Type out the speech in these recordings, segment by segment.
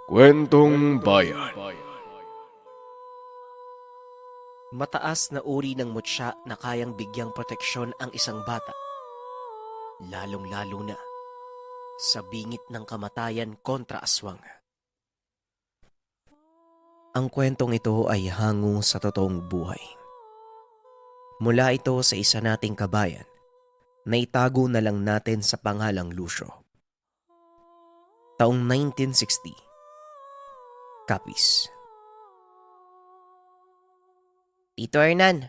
Kwentong Bayan. Mataas na uri ng mutya na kayang bigyang proteksyon ang isang bata, lalong-lalo na sa bingit ng kamatayan kontra aswang. Ang kwentong ito ay hango sa totoong buhay. Mula ito sa isa nating kabayan na itago na lang natin sa pangalang Lucio. Taong 1960, Capiz. Tito Hernan,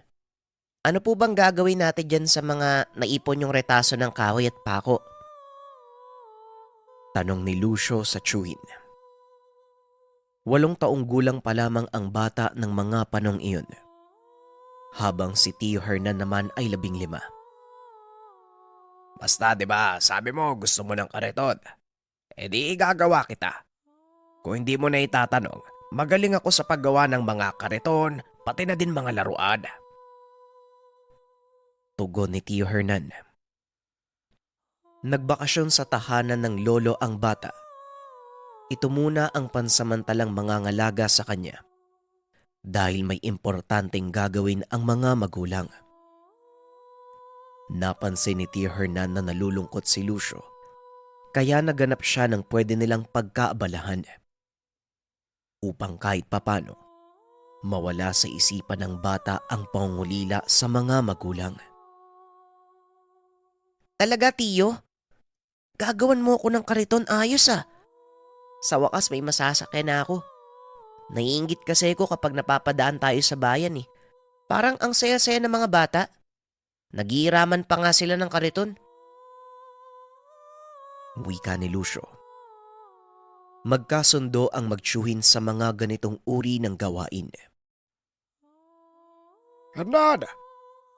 ano po bang gagawin natin dyan sa mga naipon yung retaso ng kahoy at pako? Tanong ni Lucio sa tsuhin. 8 taong gulang pa lamang ang bata ng mga panong iyon, habang si Tio Hernan naman ay 15. Basta 'di ba, sabi mo gusto mo ng kariton. E di igagawa kita. Kung hindi mo na itatanong, magaling ako sa paggawa ng mga kariton, pati na din mga laruan. Tugon ni Tio Hernan. Nagbakasyon sa tahanan ng lolo ang bata. Ito muna ang pansamantalang mangangalaga sa kanya dahil may importanteng gagawin ang mga magulang. Napansin ni Tio Hernan na nalulungkot si Lucio, kaya naganap siya ng pwede nilang pagkaabalahan upang kahit papano mawala sa isipan ng bata ang pangungulila sa mga magulang. Talaga, Tio? Gagawan mo ako ng kariton, ayos ah. Sa wakas may masasakyan na ako. Naiinggit kasi ako kapag napapadaan tayo sa bayan eh. Parang ang saya-saya ng mga bata. Nag-iiraman pa nga sila ng kariton. Wika ni Lucio. Magkasundo ang magtsuhin sa mga ganitong uri ng gawain. Hernan,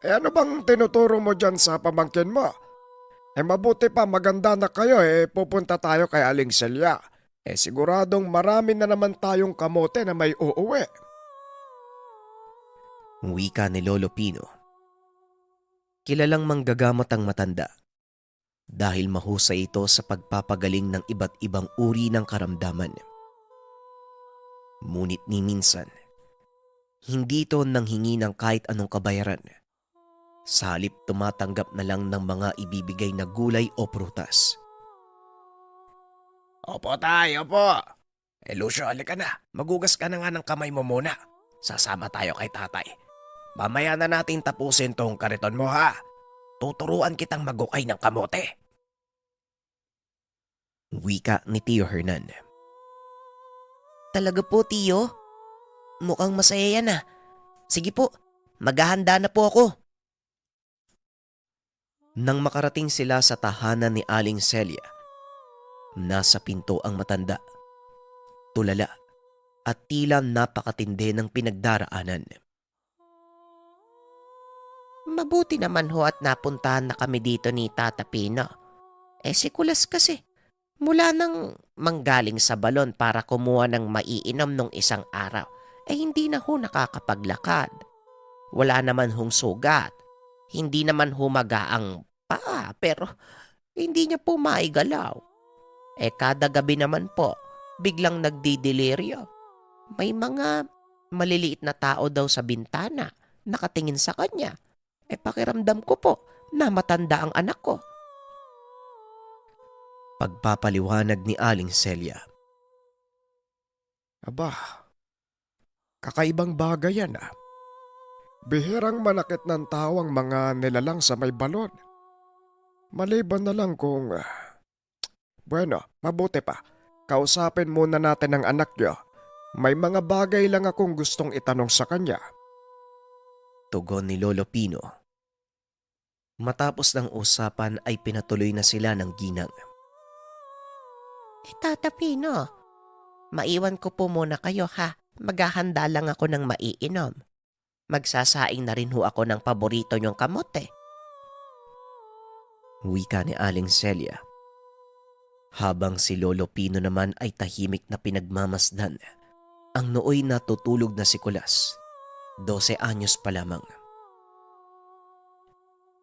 ano bang tinuturo mo dyan sa pamangkin mo? Mabuti pa maganda na kayo pupunta tayo kay Aling Celia. Siguradong marami na naman tayong kamote na may uuwi. Wika ni Lolo Pino. Kilalang manggagamot ang matanda dahil mahusay ito sa pagpapagaling ng iba't ibang uri ng karamdaman. Ngunit ni minsan, hindi ito nanghingi ng kahit anong kabayaran. Sa halip tumatanggap na lang ng mga ibibigay na gulay o prutas. Opo tayo, opo. Lucio, halika na. Magugas ka na nga ng kamay mo muna. Sasama tayo kay tatay. Mamaya na natin tapusin tong kariton mo ha. Tuturuan kitang magukay ng kamote. Wika ni Tio Hernan. Talaga po, Tio? Mukhang masaya yan ah. Sige po, maghahanda na po ako. Nang makarating sila sa tahanan ni Aling Celia, nasa pinto ang matanda, tulala at tila napakatindi ng pinagdaraanan. Mabuti naman ho at napuntahan na kami dito ni Tata Pino. Si Kulas kasi, mula nang manggaling sa balon para kumuha ng maiinom nung isang araw, hindi na ho nakakapaglakad. Wala naman hong sugat. Hindi naman humaga ang paa pero hindi niya po maigalaw. Kada gabi naman po, biglang nagdideliryo. May mga maliliit na tao daw sa bintana nakatingin sa kanya. Pakiramdam ko po na matanda ang anak ko. Pagpapaliwanag ni Aling Celia. Aba, kakaibang bagay yan ah. Bihirang manakit ng tao ang mga nilalang sa may balon. Maliban na lang kung... Bueno, mabuti pa. Kausapin muna natin ang anak niyo. May mga bagay lang akong gustong itanong sa kanya. Tugon ni Lolo Pino. Matapos ng usapan ay pinatuloy na sila ng ginang. Tata Pino, maiwan ko po muna kayo ha. Maghahanda lang ako ng maiinom. Magsasaing na rin ho ako ng paborito niyong kamote. Wika ni Aling Celia. Habang si Lolo Pino naman ay tahimik na pinagmamasdan ang nooy natutulog na si Kulas. 12 anyos pa lamang.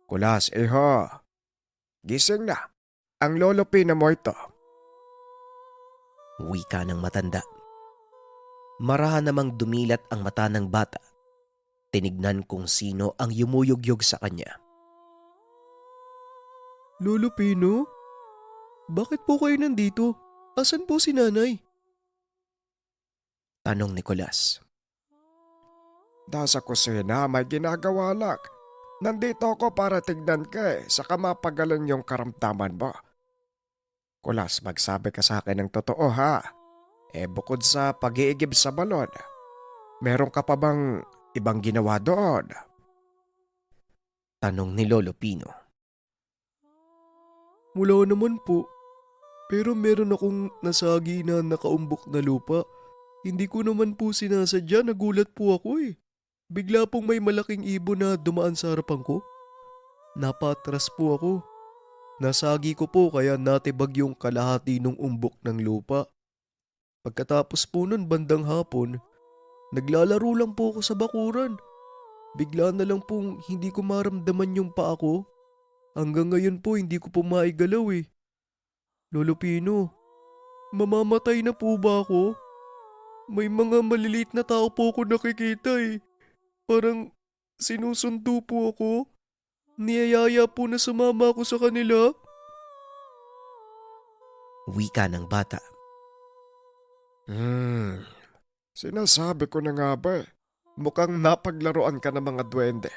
Kulas, iho. Gising na. Ang lolo Pino mo ito. Wika ng matanda. Marahan namang dumilat ang mata ng bata. Tinignan kung sino ang yumuyugyog sa kanya. Lolo Pino? Bakit po kayo nandito? Asan po si nanay? Tanong ni Nicolas. Nasa kusina, may ginagawa lang. Nandito ako para tignan ka saka mapagalan yung karamdaman mo. Kulas, magsabi ka sa akin ng totoo ha. Bukod sa pag-iigib sa balon, meron ka pa bang ibang ginawa doon? Tanong ni Lolo Pino. Wala naman po. Pero meron akong nasagi na nakaumbok na lupa. Hindi ko naman po sinasadya, nagulat po ako eh. Bigla pong may malaking ibon na dumaan sa harapan ko. Napatras po ako. Nasagi ko po kaya natibag yung kalahati ng umbok ng lupa. Pagkatapos po nun bandang hapon, naglalaro lang po ako sa bakuran. Bigla na lang pong hindi ko maramdaman yung paa ko. Hanggang ngayon po hindi ko po maigalaw eh. Lolo Pino, mamamatay na po ba ako? May mga maliliit na tao po ako nakikita eh. Parang sinusundo po ako. Niyayaya po na sumama ako sa kanila. Wika ng bata. Sinasabi ko na nga ba mukhang napaglaruan ka ng mga duwende.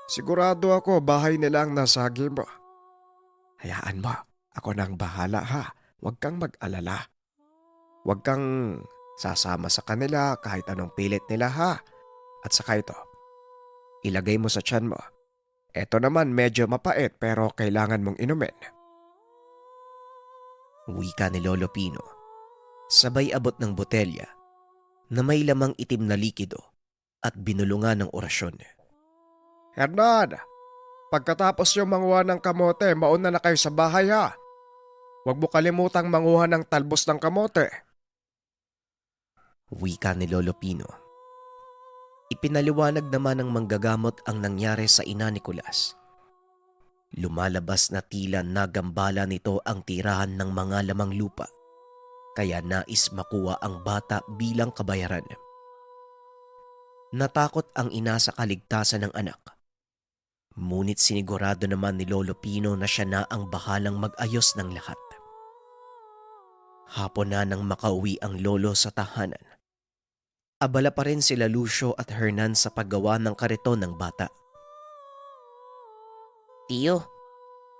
Sigurado ako bahay nila ang nasagi mo. Hayaan mo, ako na ang bahala ha. Huwag kang mag-alala. Huwag kang sasama sa kanila kahit anong pilit nila ha. At saka ito, ilagay mo sa tiyan mo. Ito naman medyo mapait pero kailangan mong inumin. Wika ni Lolo Pino. Sabay abot ng botelya na may lamang itim na likido at binulungan ng orasyon. Hernan, pagkatapos yung manguha ng kamote, mauna na kayo sa bahay ha. Huwag mo kalimutang manguha ng talbos ng kamote. Wika ni Lolo Pino. Ipinaliwanag naman ng manggagamot ang nangyari sa ina ni Nicolas. Lumalabas na tila nagambala nito ang tirahan ng mga lamang lupa. Kaya nais makuha ang bata bilang kabayaran. Natakot ang ina sa kaligtasan ng anak. Ngunit sinigurado naman ni Lolo Pino na siya na ang bahalang mag-ayos ng lahat. Hapon na nang makauwi ang lolo sa tahanan. Abala pa rin sila Lucio at Hernan sa paggawa ng kariton ng bata. Tiyo,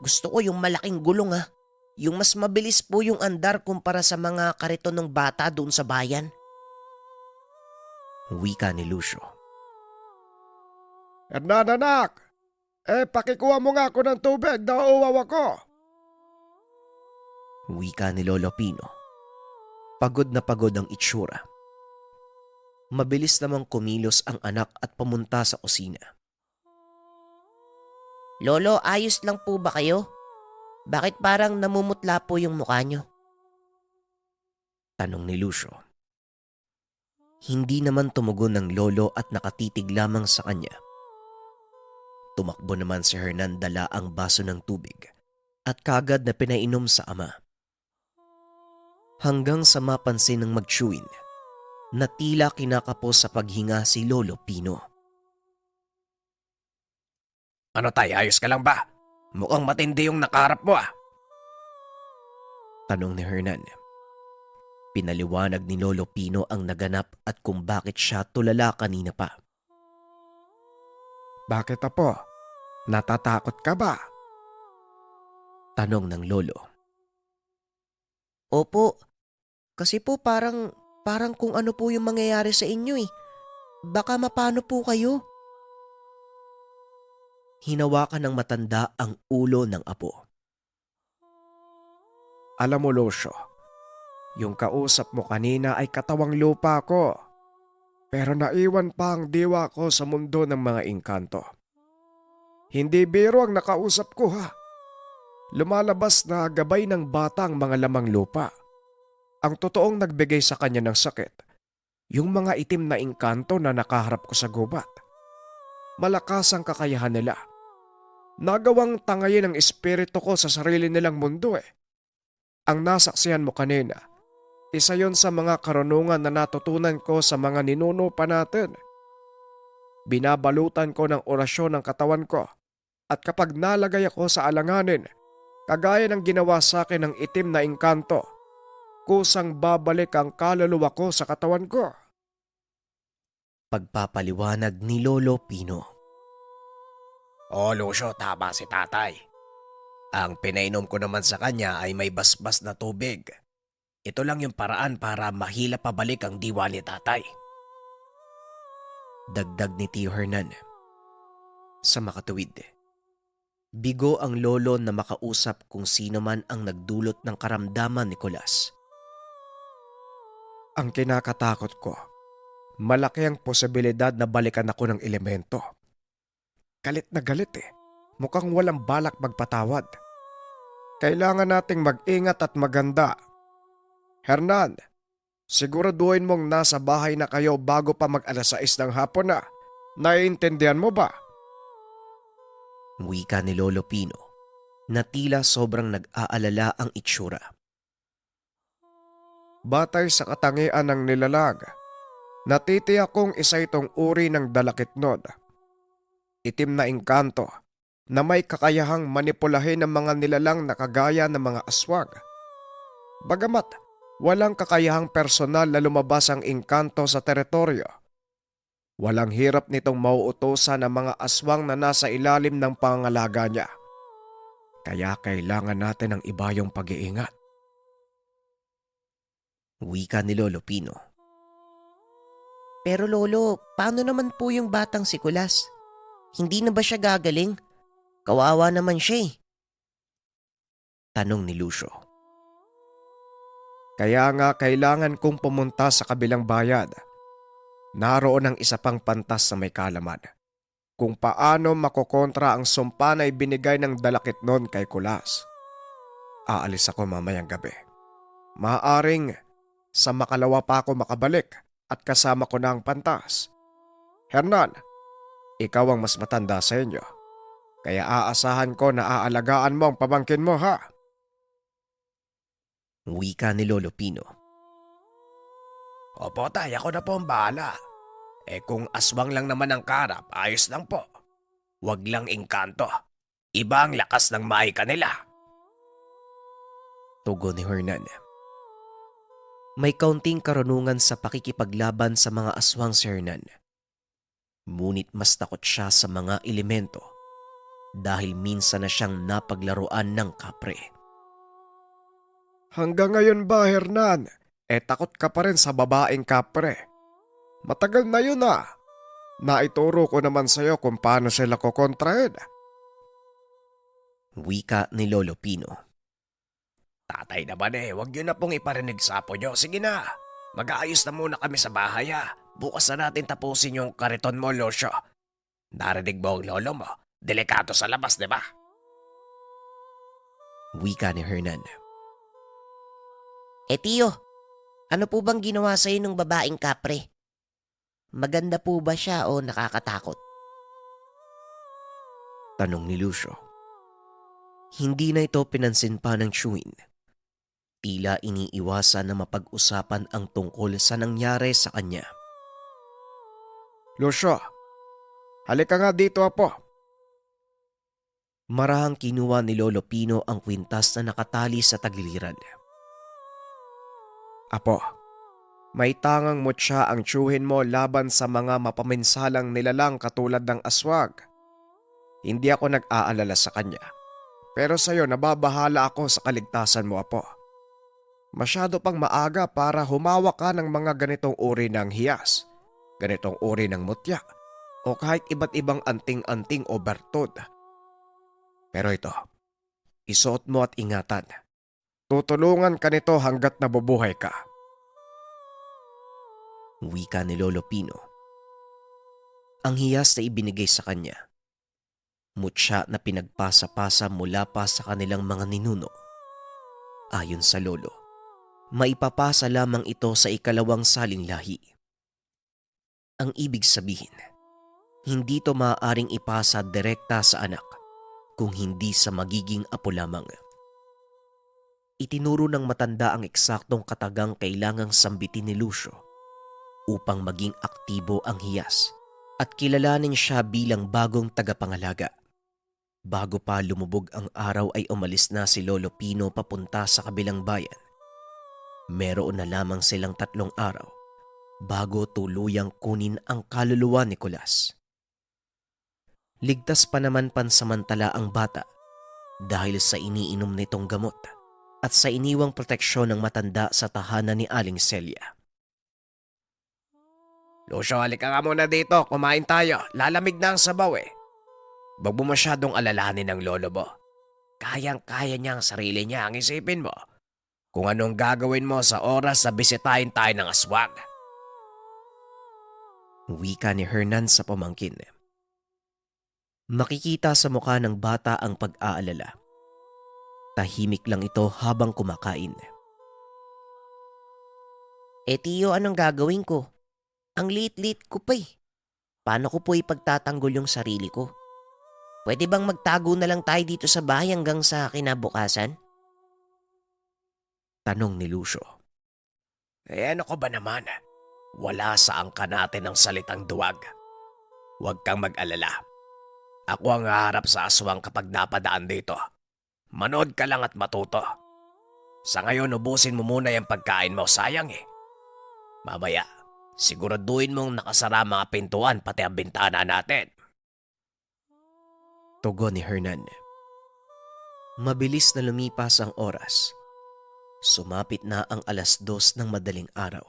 gusto ko yung malaking gulong ha. Yung mas mabilis po yung andar kumpara sa mga kariton ng bata doon sa bayan. Wika ni Lucio. Hernan anak, pakikuha mo nga ako ng tubig, nauuwaw ako. Wika ni Lolo Pino. Pagod na pagod ang itsura. Mabilis namang kumilos ang anak at pumunta sa kusina. Lolo, ayos lang po ba kayo? Bakit parang namumutla po yung mukha nyo? Tanong ni Lucio. Hindi naman tumugon ng lolo at nakatitig lamang sa kanya. Tumakbo naman si Hernan dala ang baso ng tubig at kagad na pinainom sa ama. Hanggang sa mapansin ng magtsuwin na tila kinakapos sa paghinga si Lolo Pino. Ano tay, ayos ka lang ba? Mukhang matindi yung nakaharap mo ah. Tanong ni Hernan. Pinaliwanag ni Lolo Pino ang naganap at kung bakit siya tulala kanina pa. Bakit apo? Natatakot ka ba? Tanong ng lolo. Opo, kasi po parang kung ano po yung mangyayari sa inyo eh. Baka mapano po kayo. Hinawakan ng matanda ang ulo ng apo. Alam mo Lucio, yung kausap mo kanina ay katawang lupa ko. Pero naiwan pa ang diwa ko sa mundo ng mga engkanto. Hindi biro ang nakausap ko ha. Lumalabas na gabay ng bata ang mga lamang lupa. Ang totoong nagbigay sa kanya ng sakit, yung mga itim na engkanto na nakaharap ko sa gubat. Malakas ang kakayahan nila. Nagawang tangayin ang espiritu ko sa sarili nilang mundo eh. Ang nasaksihan mo kanina, Isa yon sa mga karunungan na natutunan ko sa mga ninuno pa natin. Binabalutan ko ng orasyon ng katawan ko at kapag nalagay ako sa alanganin, kagaya ng ginawa sa akin ng itim na engkanto, kusang babalik ang kaluluwa ko sa katawan ko. Pagpapaliwanag ni Lolo Pino. Lucio, tama si tatay. Ang pinainom ko naman sa kanya ay may basbas na tubig. Ito lang yung paraan para mahila pabalik ang diwa ni tatay. Dagdag ni Tio Hernan. Sa makatuwid, bigo ang lolo na makausap kung sino man ang nagdulot ng karamdaman ni Kulas. Ang kinakatakot ko, malaki ang posibilidad na balikan ako ng elemento. Galit na galit eh. Mukhang walang balak magpatawad. Kailangan nating mag-ingat at maganda. Hernan, siguraduhin mong nasa bahay na kayo bago pa mag-alas 6 ng hapon na. Naiintindihan mo ba? Wika ni Lolo Pino na tila sobrang nag-aalala ang itsura. Batay sa katangian ng nilalag, natitiyak kong isa itong uri ng dalakitnod. Itim na engkanto na may kakayahang manipulahin ng mga nilalang na kagaya ng mga aswang. Bagamat walang kakayahang personal na lumabas ang engkanto sa teritoryo, walang hirap nitong mauutosan ng mga aswang na nasa ilalim ng pangangalaga niya. Kaya kailangan natin ng ibayong pag-iingat. Wika ni Lolo Pino. Pero Lolo, paano naman po yung batang si Kulas? Hindi na ba siya gagaling? Kawawa naman siya eh. Tanong ni Lucio. Kaya nga kailangan kong pumunta sa kabilang bayad. Naroon ang isa pang pantas na may kalaman. Kung paano makokontra ang sumpa na ibinigay ng dalakitnon kay Kulas. Aalis ako mamayang gabi. Maaaring sa makalawa pa ako makabalik at kasama ko na ang pantas. Hernan, ikaw ang mas matanda sa inyo. Kaya aasahan ko na aalagaan mo ang pamangkin mo ha. Wika ni Lolo Pino. Opo tay, ako na po ang bahala. Kung aswang lang naman ang karap, ayos lang po. Wag lang engkanto. Iba ang lakas ng maika nila. Tugon ni Hernan. May kaunting karunungan sa pakikipaglaban sa mga aswang si Hernan. Ngunit mas takot siya sa mga elemento dahil minsan na siyang napaglaruan ng kapre. Hanggang ngayon ba, Hernan? Takot ka pa rin sa babaeng kapre. Matagal na yun ah. Naituro ko naman sa'yo kung paano sila kukontrahin. Wika ni Lolo Pino. Tatay naman wag yun na pong iparinig sa apo nyo. Sige na, mag-aayos na muna kami sa bahay Bukas na natin tapusin yung kariton mo, Lucio. Narinig mo ang lolo mo? Delikato sa labas, di ba? Wika ni Hernan. Tio, ano po bang ginawa sa'yo ng babaeng kapre? Maganda po ba siya o nakakatakot? Tanong ni Lucio. Hindi na ito pinansin pa ng Chewin. Tila iniiwasan na mapag-usapan ang tungkol sa nangyari sa kanya. Lucio, halika nga dito apo. Marahang kinuha ni Lolo Pino ang kwintas na nakatali sa tagiliran. Apo, may tangang mutya ang tiyuhin mo laban sa mga mapaminsalang nilalang katulad ng aswag. Hindi ako nag-aalala sa kanya. Pero sa'yo nababahala ako sa kaligtasan mo, apo. Masyado pang maaga para humawak ka ng mga ganitong uri ng hiyas, ganitong uri ng mutya, o kahit iba't ibang anting-anting o bertod. Pero ito, isuot mo at ingatan. Tutulungan ka nito hanggat nabubuhay ka. Wika ni Lolo Pino. Ang hiyas na ibinigay sa kanya, mutya na pinagpasa-pasa mula pa sa kanilang mga ninuno. Ayon sa lolo, maipapasa lamang ito sa ikalawang saling lahi. Ang ibig sabihin, hindi ito maaaring ipasa direkta sa anak kung hindi sa magiging apo lamang. Itinuro ng matanda ang eksaktong katagang kailangang sambitin ni Lucio upang maging aktibo ang hiyas at kilalanin siya bilang bagong tagapangalaga. Bago pa lumubog ang araw ay umalis na si Lolo Pino papunta sa kabilang bayan. Meron na lamang silang 3 araw bago tuluyang kunin ang kaluluwa ni Kulas. Ligtas pa naman pansamantala ang bata dahil sa iniinom nitong gamot at sa iniwang proteksyon ng matanda sa tahanan ni Aling Celia. Lucio, halika nga muna dito. Kumain tayo. Lalamig na ang sabaw eh. Wag mo masyadong alalahanin ng lolo mo. Kayang-kaya niya ang sarili niya. Ang isipin mo kung anong gagawin mo sa oras na bisitahin tayo ng aswang. Wika ni Hernan sa pamangkin. Makikita sa mukha ng bata ang pag-aalala. Tahimik lang ito habang kumakain. Tiyo, anong gagawin ko? Ang liit-liit ko pa eh. Paano ko po ipagtatanggol yung sarili ko? Pwede bang magtago na lang tayo dito sa bahay hanggang sa kinabukasan? Tanong ni Lucio. Ano ko ba naman? Wala sa angka natin ang salitang duwag. Huwag kang mag-alala. Ako ang haharap sa aswang kapag napadaan dito. Manood ka lang at matuto. Sa ngayon, ubusin mo muna yung pagkain mo. Sayang eh. Mamaya, siguraduhin mong nakasara mga pintuan pati ang bintana natin. Tugon ni Hernan. Mabilis na lumipas ang oras. Sumapit na ang 2:00 ng madaling araw.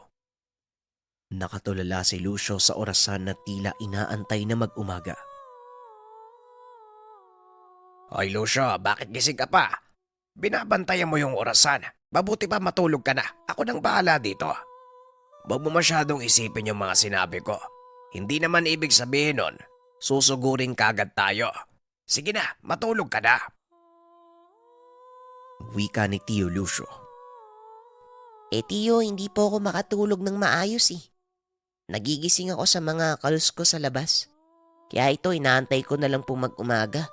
Nakatulala si Lucio sa orasan na tila inaantay na mag-umaga. Hoy Lucio, bakit gising ka pa? Binabantayan mo yung orasan. Mabuti pa matulog ka na. Ako nang bahala dito. Huwag mo masyadong isipin yung mga sinabi ko. Hindi naman ibig sabihin nun, susugurin kagad tayo. Sige na, matulog ka na. Wika ni Tio Lucio. Tiyo, hindi po ako makatulog ng maayos eh. Nagigising ako sa mga kalus ko sa labas. Kaya ito, inaantay ko na lang po mag-umaga.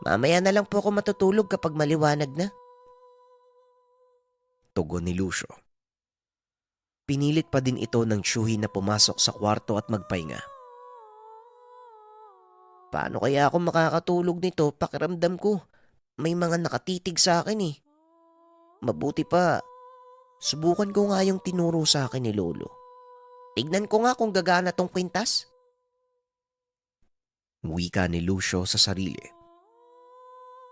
Mamaya na lang po ako matutulog kapag maliwanag na. Tugon ni Lucio. Pinilit pa din ito ng tiyuhin na pumasok sa kwarto at magpahinga. Paano kaya ako makakatulog nito? Pakiramdam ko, may mga nakatitig sa akin eh. Mabuti pa, subukan ko nga yung tinuro sa akin ni Lolo. Tignan ko nga kung gagana tong kwintas. Wika ni Lucio sa sarili.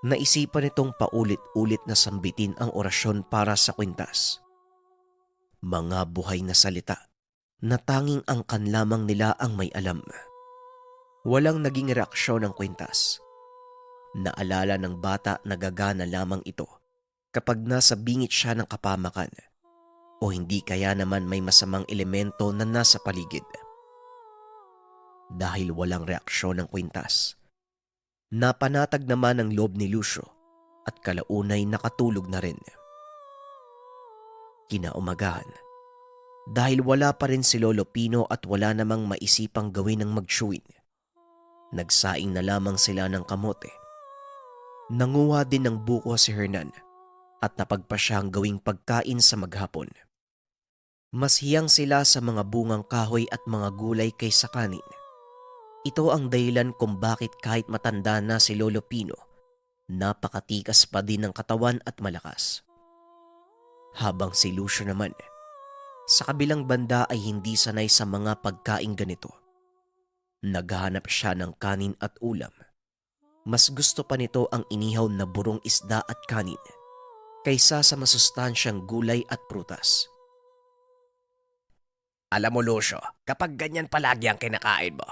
Naisipan itong paulit-ulit na sambitin ang orasyon para sa kwintas. Mga buhay na salita na tanging ang kanlamang nila ang may alam. Walang naging reaksyon ng kwintas. Naalala ng bata na gagana lamang ito kapag nasa bingit siya ng kapamakan o hindi kaya naman may masamang elemento na nasa paligid. Dahil walang reaksyon ng kwintas, napanatag naman ang loob ni Lucio at kalaunay nakatulog na rin. Kinaumagahan, dahil wala pa rin si Lolo Pino at wala namang maisipang gawin ng magsyuwin, nagsaing na lamang sila ng kamote. Nanguha din ng buko si Hernan at napagpa siyang gawing pagkain sa maghapon. Mas hiyang sila sa mga bungang kahoy at mga gulay kaysa kanin. Ito ang dahilan kung bakit kahit matanda na si Lolo Pino, napakatikas pa din ng katawan at malakas. Habang si Lucio naman, sa kabilang banda ay hindi sanay sa mga pagkain ganito. Naghahanap siya ng kanin at ulam. Mas gusto pa nito ang inihaw na burong isda at kanin kaysa sa masustansyang gulay at prutas. Alam mo Lucio, kapag ganyan palagi ang kinakain mo,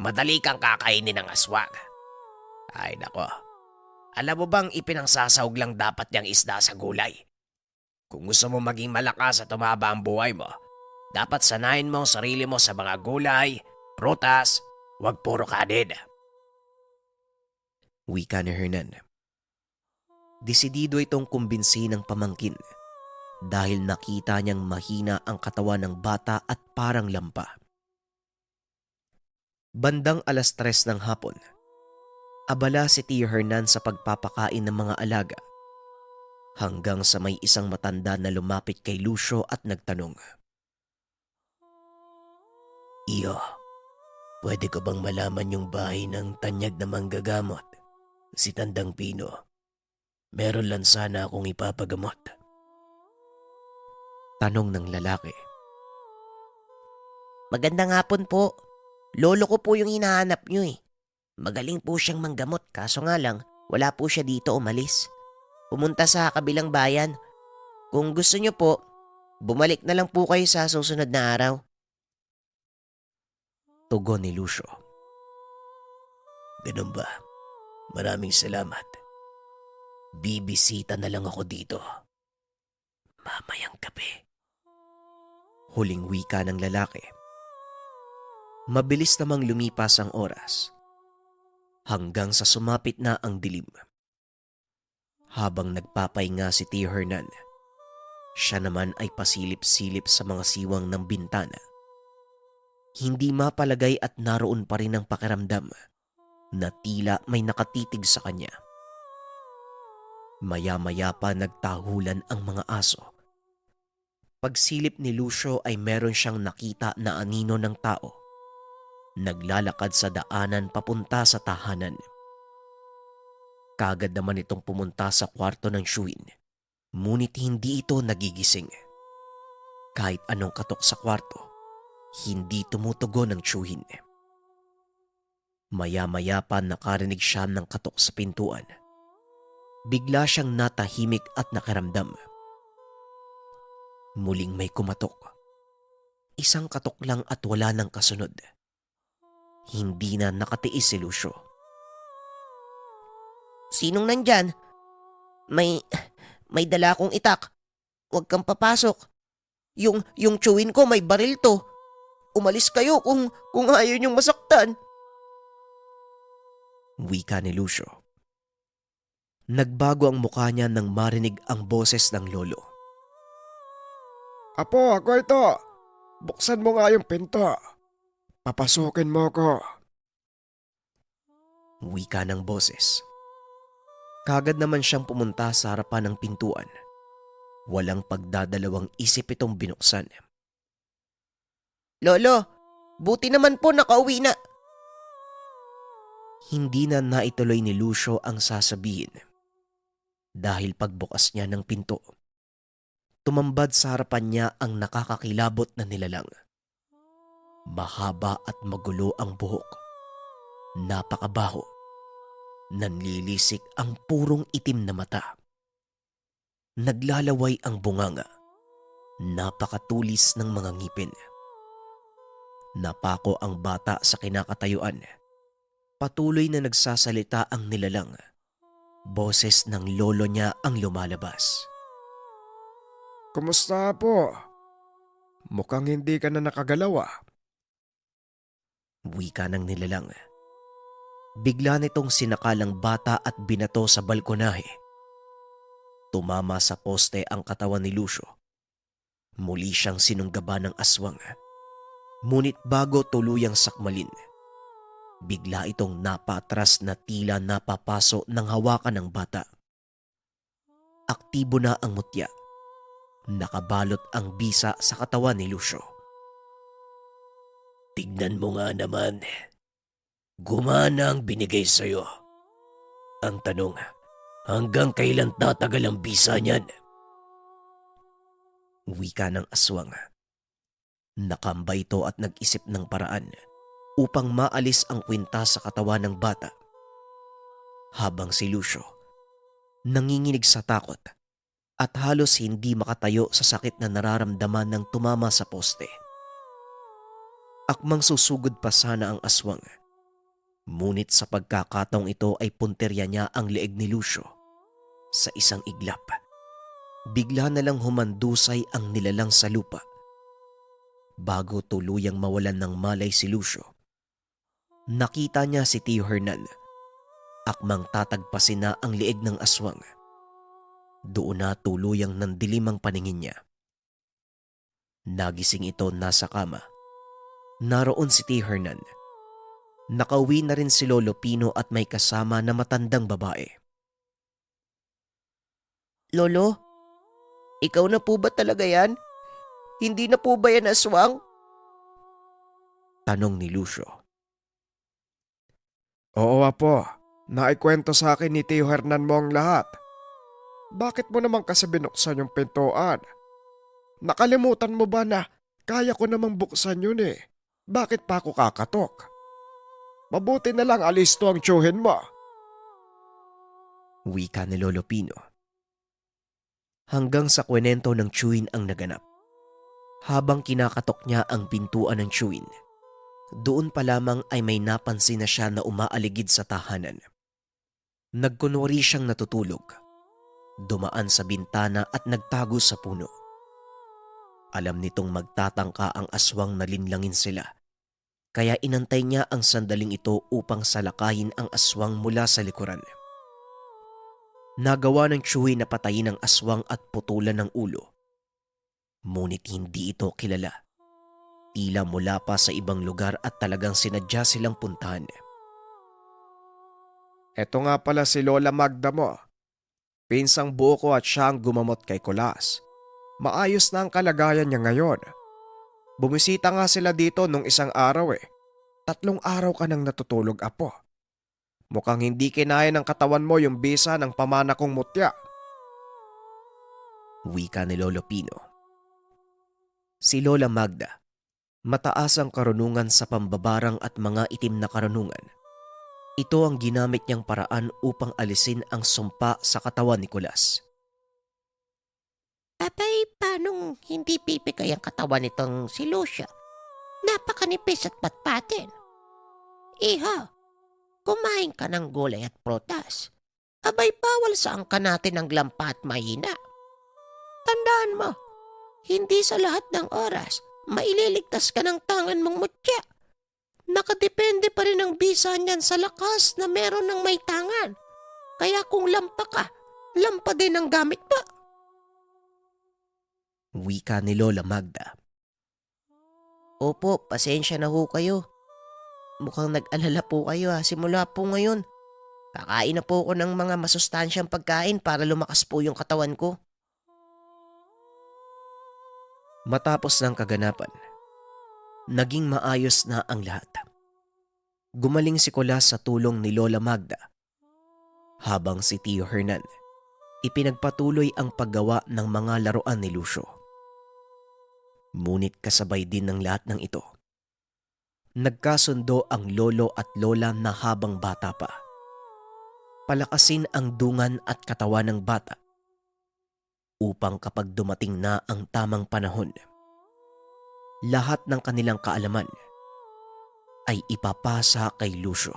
madali kang kakainin ng aswang. Ay nako, alam mo bang ipinangsasahog lang dapat niyang isda sa gulay? Kung gusto mo maging malakas at tumaba ang buhay mo, dapat sanayin mo ang sarili mo sa mga gulay, prutas, wag puro kanin. Wika ni Hernan. Desidido itong kumbinsi ng pamangkin dahil nakita niyang mahina ang katawan ng bata at parang lampa. Bandang 3:00 ng hapon, abala si Tio Hernan sa pagpapakain ng mga alaga hanggang sa may isang matanda na lumapit kay Lucio at nagtanong. Iyo, pwede ko bang malaman yung bahay ng tanyag na manggagamot? Si Tandang Pino. Meron lang sana akong ipapagamot. Tanong ng lalaki. Magandang hapon po. Lolo ko po yung hinahanap nyo eh. Magaling po siyang manggamot kaso nga lang wala po siya dito umalis. Pumunta sa kabilang bayan. Kung gusto nyo po, bumalik na lang po kayo sa susunod na araw. Tugon ni Lucio. Ganun ba? Maraming salamat. Bibisita na lang ako dito. Mamayang gabi. Huling wika ng lalaki. Mabilis namang lumipas ang oras hanggang sa sumapit na ang dilim. Habang nagpapahinga si Tio Hernan, siya naman ay pasilip-silip sa mga siwang ng bintana. Hindi mapalagay at naroon pa rin ang pakiramdam na tila may nakatitig sa kanya. Maya-maya pa nagtahulan ang mga aso. Pagsilip ni Lucio ay meron siyang nakita na anino ng tao. Naglalakad sa daanan papunta sa tahanan. Kagad naman itong pumunta sa kwarto ng Shuin, ngunit hindi ito nagigising. Kahit anong katok sa kwarto, hindi tumutugon ang Shuin. Maya-maya pa nakarinig siya ng katok sa pintuan. Bigla siyang natahimik at nakiramdam. Muling may kumatok. Isang katok lang at wala ng kasunod. Hindi na nakatiis si Lucio. Sinong nandyan? May dala akong itak. Huwag kang papasok. Yung chewin ko may baril to. Umalis kayo kung ayaw niyong masaktan. Wika ni Lucio. Nagbago ang mukha niya nang marinig ang boses ng lolo. Apo, ako ito. Buksan mo nga yung pinto. Papasukin mo ko. Wika ng boses. Kagad naman siyang pumunta sa harapan ng pintuan. Walang pagdadalawang isip itong binuksan. Lolo, buti naman po nakauwi na. Hindi na naituloy ni Lucio ang sasabihin. Dahil pagbukas niya ng pinto, tumambad sa harapan niya ang nakakakilabot na nilalang. Mahaba at magulo ang buhok. Napakabaho. Nanlilisik ang purong itim na mata. Naglalaway ang bunganga. Napakatulis ng mga ngipin. Napako ang bata sa kinakatayuan. Patuloy na nagsasalita ang nilalang. Boses ng lolo niya ang lumalabas. Kumusta po? Mukhang hindi ka na nakagalaw ah. Wika ng nilalang. Bigla nitong sinakalang bata at binato sa balkonahe. Tumama sa poste ang katawan ni Lucio. Muli siyang sinunggaba ng aswang. Ngunit bago tuluyang sakmalin, bigla itong napatras na tila napapaso ng hawakan ng bata. Aktibo na ang mutya. Nakabalot ang bisa sa katawan ni Lucio. Tignan mo nga naman. Gumana ang binigay sa'yo. Ang tanong, hanggang kailan tatagal ang bisa niyan? Wika ng aswang. Nakamba ito at nag-isip ng paraan upang maalis ang kwinta sa katawan ng bata. Habang si Lucio, nanginginig sa takot at halos hindi makatayo sa sakit na nararamdaman ng tumama sa poste. Akmang susugod pa sana ang aswang. Ngunit sa pagkakataong ito ay punterya niya ang leeg ni Lucio sa isang iglap. Bigla na lang humandusay ang nilalang sa lupa. Bago tuluyang mawalan ng malay si Lucio, nakita niya si Tio Hernan. Akmang tatagpasin na ang leeg ng aswang. Doon na tuluyang nandilim ang paningin niya. Nagising ito nasa kama. Naroon si Tio Hernan. Nakauwi na rin si Lolo Pino at may kasama na matandang babae. Lolo, ikaw na po ba talaga yan? Hindi na po ba yan aswang? Tanong ni Lucio. Oo, Apo. Naikwento sa akin ni Tio Hernan mo ang lahat. Bakit mo naman kasi binuksan yung pintuan? Nakalimutan mo ba na kaya ko namang buksan yun eh? Bakit pa ako kakatok? Mabuti na lang alis to ang tsuhin mo. Wika ni Lolo Pino. Hanggang sa kwento ng Chewin ang naganap. Habang kinakatok niya ang pintuan ng Chewin, doon pa lamang ay may napansin na siya na umaaligid sa tahanan. Nagkunwari siyang natutulog. Dumaan sa bintana at nagtago sa puno. Alam nitong magtatangka ang aswang na linlangin sila. Kaya inantay niya ang sandaling ito upang salakayin ang aswang mula sa likuran. Nagawa ng Chewie na patayin ang aswang at putulan ng ulo. Ngunit hindi ito kilala. Tila mula pa sa ibang lugar at talagang sinadya silang puntahan. Eto nga pala si Lola Magda mo. Pinsang buo ko at siya ang gumamot kay Kulas. Maayos na ang kalagayan niya ngayon. Bumisita nga sila dito nung isang araw eh. 3 araw ka nang natutulog, Apo. Mukhang hindi kinaya ng katawan mo yung bisa ng pamana kong mutya. Wika ni Lolo Pino. Si Lola Magda, mataas ang karunungan sa pambabarang at mga itim na karunungan. Ito ang ginamit niyang paraan upang alisin ang sumpa sa katawan ni Kulas. Abay, paanong hindi pipikay ang katawan nitong si Lucia? Napakanipis at patpatin. Iha, kumain ka ng gulay at prutas. Abay, bawal sa angka natin ang lampa at mahina. Tandaan mo, hindi sa lahat ng oras maililigtas ka ng tangan mong mutya. Nakadepende pa rin ang bisa niyan sa lakas na meron ng may tangan. Kaya kung lampa ka, lampa din ang gamit mo. Wika ni Lola Magda. Opo, pasensya na ho kayo. Mukhang nag-alala po kayo simula po ngayon. Kakain na po ako ng mga masustansyang pagkain para lumakas po yung katawan ko. Matapos ng kaganapan, naging maayos na ang lahat. Gumaling si Kulas sa tulong ni Lola Magda. Habang si Tio Hernan, ipinagpatuloy ang paggawa ng mga laruan ni Lucio. Ngunit kasabay din ng lahat ng ito, nagkasundo ang lolo at lola na habang bata pa. Palakasin ang dungan at katawan ng bata upang kapag dumating na ang tamang panahon, lahat ng kanilang kaalaman ay ipapasa kay Lucio.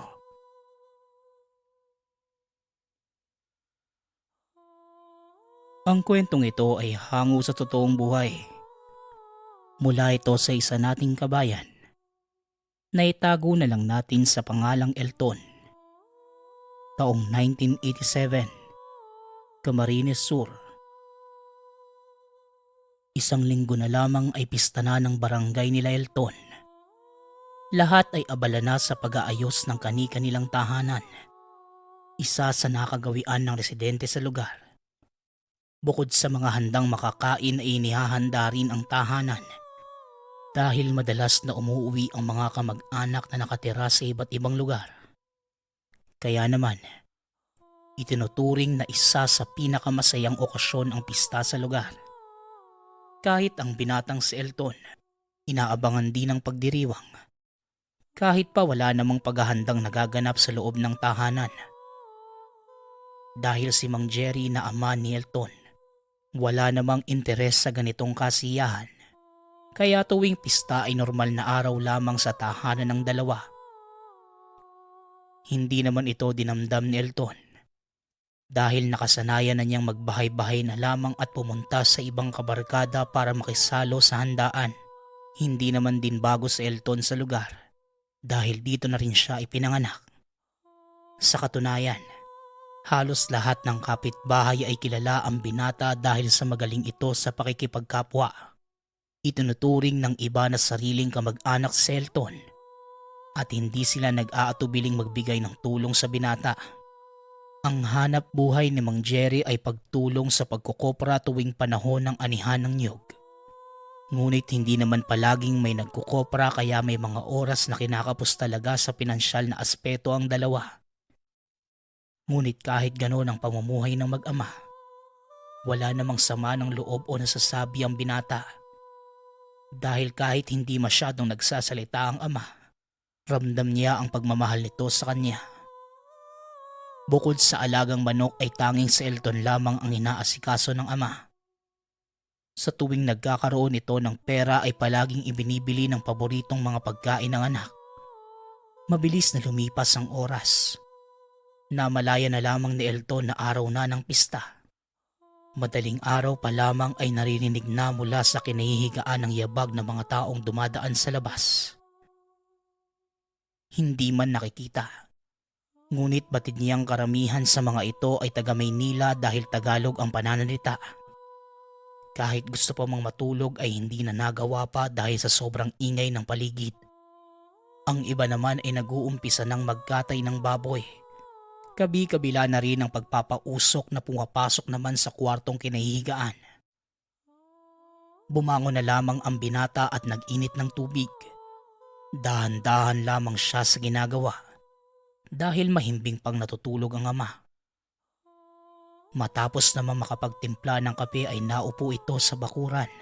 Ang kwentong ito ay hango sa totoong buhay. Mula ito sa isa nating kabayan na itago na lang natin sa pangalang Elton. Taong 1987, Camarines Sur. Isang linggo na lamang ay pista na ng barangay nila Elton. Lahat ay abala na sa pag-aayos ng kani-kanilang tahanan. Isa sa nakagawian ng residente sa lugar. Bukod sa mga handang makakain ay inihahanda rin ang tahanan dahil madalas na umuwi ang mga kamag-anak na nakatira sa iba't ibang lugar. Kaya naman, itinuturing na isa sa pinakamasayang okasyon ang pista sa lugar. Kahit ang binatang si Elton, inaabangan din ang pagdiriwang. Kahit pa wala namang paghahandang nagaganap sa loob ng tahanan. Dahil si Mang Jerry na ama ni Elton, wala namang interes sa ganitong kasiyahan. Kaya tuwing pista ay normal na araw lamang sa tahanan ng dalawa. Hindi naman ito dinamdam ni Elton. Dahil nakasanayan na niyang magbahay-bahay na lamang at pumunta sa ibang kabarkada para makisalo sa handaan. Hindi naman din bago sa Elton sa lugar. Dahil dito na rin siya ipinanganak. Sa katunayan, halos lahat ng kapitbahay ay kilala ang binata dahil sa magaling ito sa pakikipagkapwa. Itinuturing ng iba na sariling kamag-anak si Elton at hindi sila nag-aatubiling magbigay ng tulong sa binata. Ang hanap buhay ni Mang Jerry ay pagtulong sa pagkukopra tuwing panahon ng anihan ng niyog. Ngunit hindi naman palaging may nagkukopra kaya may mga oras na kinakapos talaga sa pinansyal na aspeto ang dalawa. Ngunit kahit gano'n ang pamumuhay ng mag-ama, wala namang sama ng loob o nasasabi ang binata. Dahil kahit hindi masyadong nagsasalita ang ama, ramdam niya ang pagmamahal nito sa kanya. Bukod sa alagang manok ay tanging si Elton lamang ang inaasikaso ng ama. Sa tuwing nagkakaroon ito ng pera ay palaging ibinibili ng paboritong mga pagkain ng anak. Mabilis na lumipas ang oras. Namalaya na lamang ni Elton na araw na ng pista. Madaling araw pa lamang ay naririnig na mula sa kinahihigaan ng yabag ng mga taong dumadaan sa labas. Hindi man nakikita. Ngunit batid niyang karamihan sa mga ito ay taga Maynila dahil Tagalog ang pananalita. Kahit gusto pa mang matulog ay hindi na nagawa pa dahil sa sobrang ingay ng paligid. Ang iba naman ay nag-uumpisa ng magkatay ng baboy. Kabi-kabila na rin ang pagpapausok na pumapasok naman sa kwartong kinahihigaan. Bumangon na lamang ang binata at nag-init ng tubig. Dahan-dahan lamang siya sa ginagawa. Dahil mahimbing pang natutulog ang ama. Matapos naman makapagtimpla ng kape ay naupo ito sa bakuran.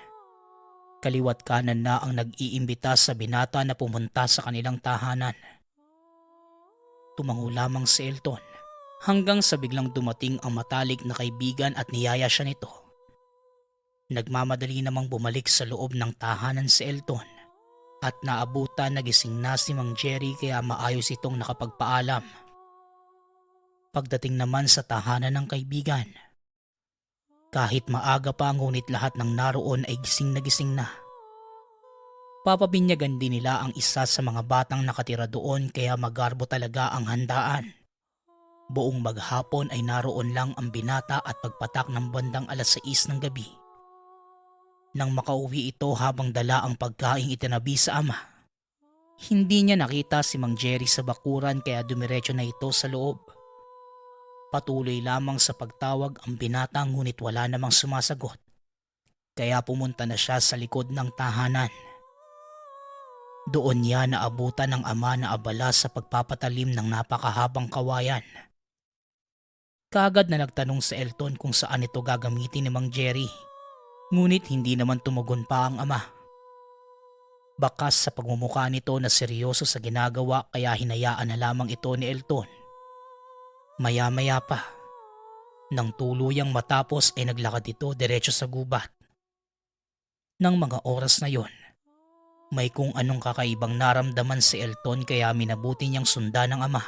Kaliwat kanan na ang nag-iimbita sa binata na pumunta sa kanilang tahanan. Tumango lamang si Elton hanggang sa biglang dumating ang matalik na kaibigan at niyaya siya nito. Nagmamadali namang bumalik sa loob ng tahanan si Elton. At naabutan na gising na si Mang Jerry kaya maayos itong nakapagpaalam. Pagdating naman sa tahanan ng kaibigan, kahit maaga pa ngunit lahat ng naroon ay gising na. Papabinyagan din nila ang isa sa mga batang nakatira doon kaya magarbo talaga ang handaan. Buong maghapon ay naroon lang ang binata at pagpatak ng bandang 6:00 ng gabi. Nang makauwi ito habang dala ang pagkaing itinabi sa ama. Hindi niya nakita si Mang Jerry sa bakuran kaya dumiretso na ito sa loob. Patuloy lamang sa pagtawag ang binata ngunit wala namang sumasagot. Kaya pumunta na siya sa likod ng tahanan. Doon niya naabutan ng ama na abala sa pagpapatalim ng napakahabang kawayan. Kaagad na nagtanong sa Elton kung saan ito gagamitin ni Mang Jerry. Ngunit hindi naman tumugon pa ang ama. Bakas sa pagmumukha nito na seryoso sa ginagawa kaya hinayaan na lamang ito ni Elton. Maya-maya pa, nang tuluyang matapos ay naglakad ito diretso sa gubat. Nang mga oras na yon, may kung anong kakaibang naramdaman si Elton kaya minabuti niyang sundan ng ama.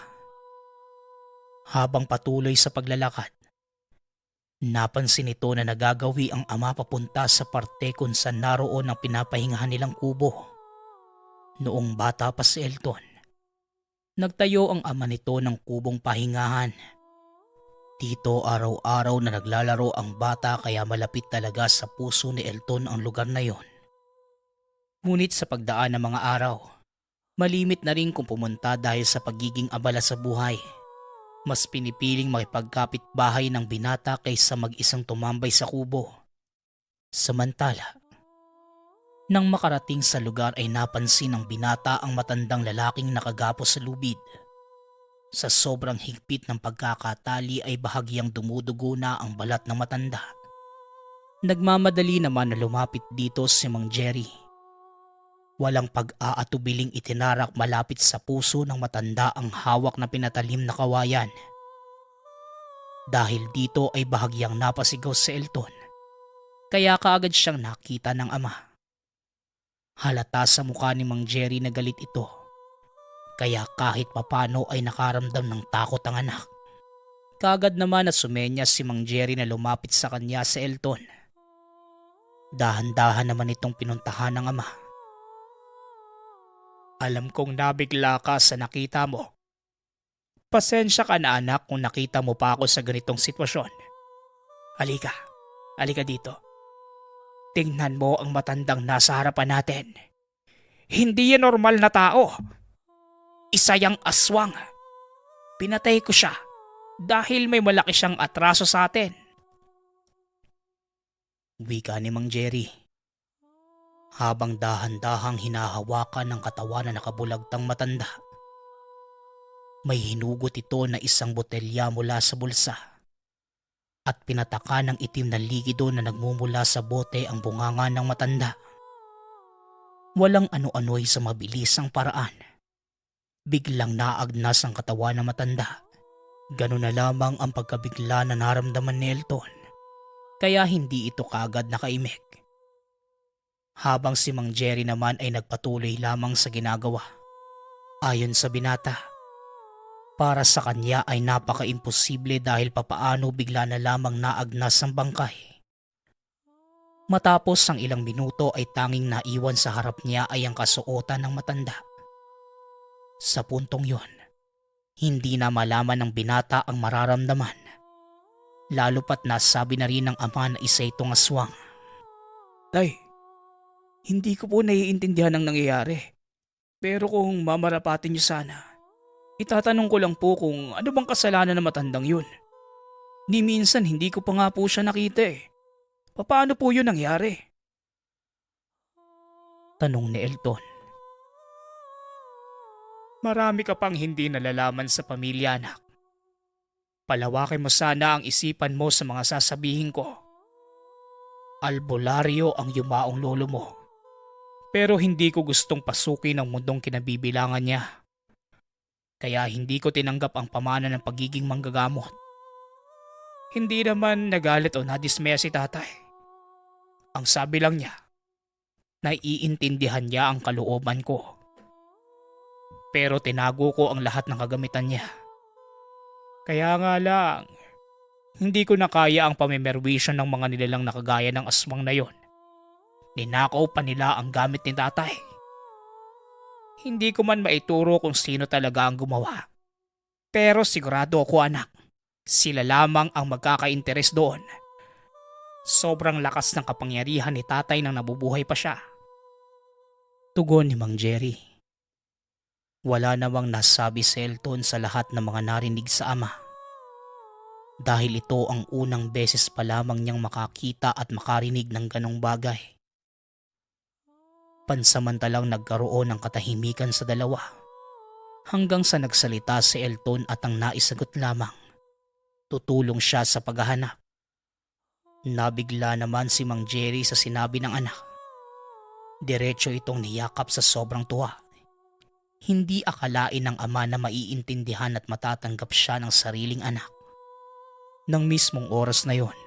Habang patuloy sa paglalakad, napansin nito na nagagawi ang ama papunta sa parte kung saan naroon ang pinapahingahan nilang kubo. Noong bata pa si Elton, nagtayo ang ama nito ng kubong pahingahan. Dito araw-araw na naglalaro ang bata kaya malapit talaga sa puso ni Elton ang lugar na yon. Ngunit sa pagdaan ng mga araw, malimit na rin kung pumunta dahil sa pagiging abala sa buhay. Mas pinipiling makipagkapit bahay ng binata kaysa mag-isang tumambay sa kubo. Samantala, nang makarating sa lugar ay napansin ng binata ang matandang lalaking nakagapos sa lubid. Sa sobrang higpit ng pagkakatali ay bahagyang dumudugo na ang balat ng matanda. Nagmamadali naman na lumapit dito si Mang Jerry. Walang pag-aatubiling itinarak malapit sa puso ng matanda ang hawak na pinatalim na kawayan. Dahil dito ay bahagyang napasigaw si Elton, kaya kaagad siyang nakita ng ama. Halata sa mukha ni Mang Jerry na galit ito, kaya kahit papano ay nakaramdam ng takot ang anak. Kaagad naman na sumenya si Mang Jerry na lumapit sa kanya sa Elton. Dahan-dahan naman itong pinuntahan ng ama. Alam kong nabigla ka sa nakita mo. Pasensya ka na anak kung nakita mo pa ako sa ganitong sitwasyon. Halika dito. Tingnan mo ang matandang nasa harapan natin. Hindi yan normal na tao. Isa yang aswang. Pinatay ko siya dahil may malaki siyang atraso sa atin. Wika ni Mang Jerry. Habang dahan-dahang hinahawakan ng katawan na nakabulagtang matanda. May hinugot ito na isang botelya mula sa bulsa at pinataka ng itim na likido na nagmumula sa bote ang bunganga ng matanda. Walang ano-ano'y sa mabilisang paraan. Biglang naagnas ang katawan ng matanda. Ganun na lamang ang pagkabigla na naramdaman ni Elton. Kaya hindi ito kaagad nakaimik. Habang si Mang Jerry naman ay nagpatuloy lamang sa ginagawa. Ayon sa binata, para sa kanya ay napaka-imposible dahil papaano bigla na lamang naagnas ang bangkay. Matapos ang ilang minuto ay tanging naiwan sa harap niya ay ang kasuotan ng matanda. Sa puntong yon, hindi na malaman ng binata ang mararamdaman. Lalo pat nasabi na rin ng ama na isa itong aswang. Tay, hindi ko po naiintindihan ang nangyayari. Pero kung mamarapatin niyo sana, itatanong ko lang po kung ano bang kasalanan ng matandang yun. Ni minsan hindi ko pa nga po siya nakita eh. Paano po yun nangyari? Tanong ni Elton. Marami ka pang hindi nalalaman sa pamilya, anak. Palawakin mo sana ang isipan mo sa mga sasabihin ko. Albularyo ang yumaong lolo mo. Pero hindi ko gustong pasukin ang mundong kinabibilangan niya. Kaya hindi ko tinanggap ang pamana ng pagiging manggagamot. Hindi naman nagalit o nadismaya si tatay. Ang sabi lang niya, naiintindihan niya ang kalooban ko. Pero tinago ko ang lahat ng kagamitan niya. Kaya nga lang, hindi ko na kaya ang pamimerwisyon ng mga nilalang nakagaya ng aswang na yon. Ninakaw pa nila ang gamit ni tatay. Hindi ko man maituro kung sino talaga ang gumawa. Pero sigurado ako, anak, sila lamang ang magkaka-interes doon. Sobrang lakas ng kapangyarihan ni tatay nang nabubuhay pa siya. Tugon ni Mang Jerry. Wala namang nasabi si Elton sa lahat ng mga narinig sa ama. Dahil ito ang unang beses pa lamang niyang makakita at makarinig ng ganong bagay. Pansamantalang nagkaroon ng katahimikan sa dalawa. Hanggang sa nagsalita si Elton at ang naisagot lamang. Tutulong siya sa paghahanap. Nabigla naman si Mang Jerry sa sinabi ng anak. Diretso itong niyakap sa sobrang tuwa. Hindi akalain ng ama na maiintindihan at matatanggap siya ng sariling anak. Nang mismong oras na yon,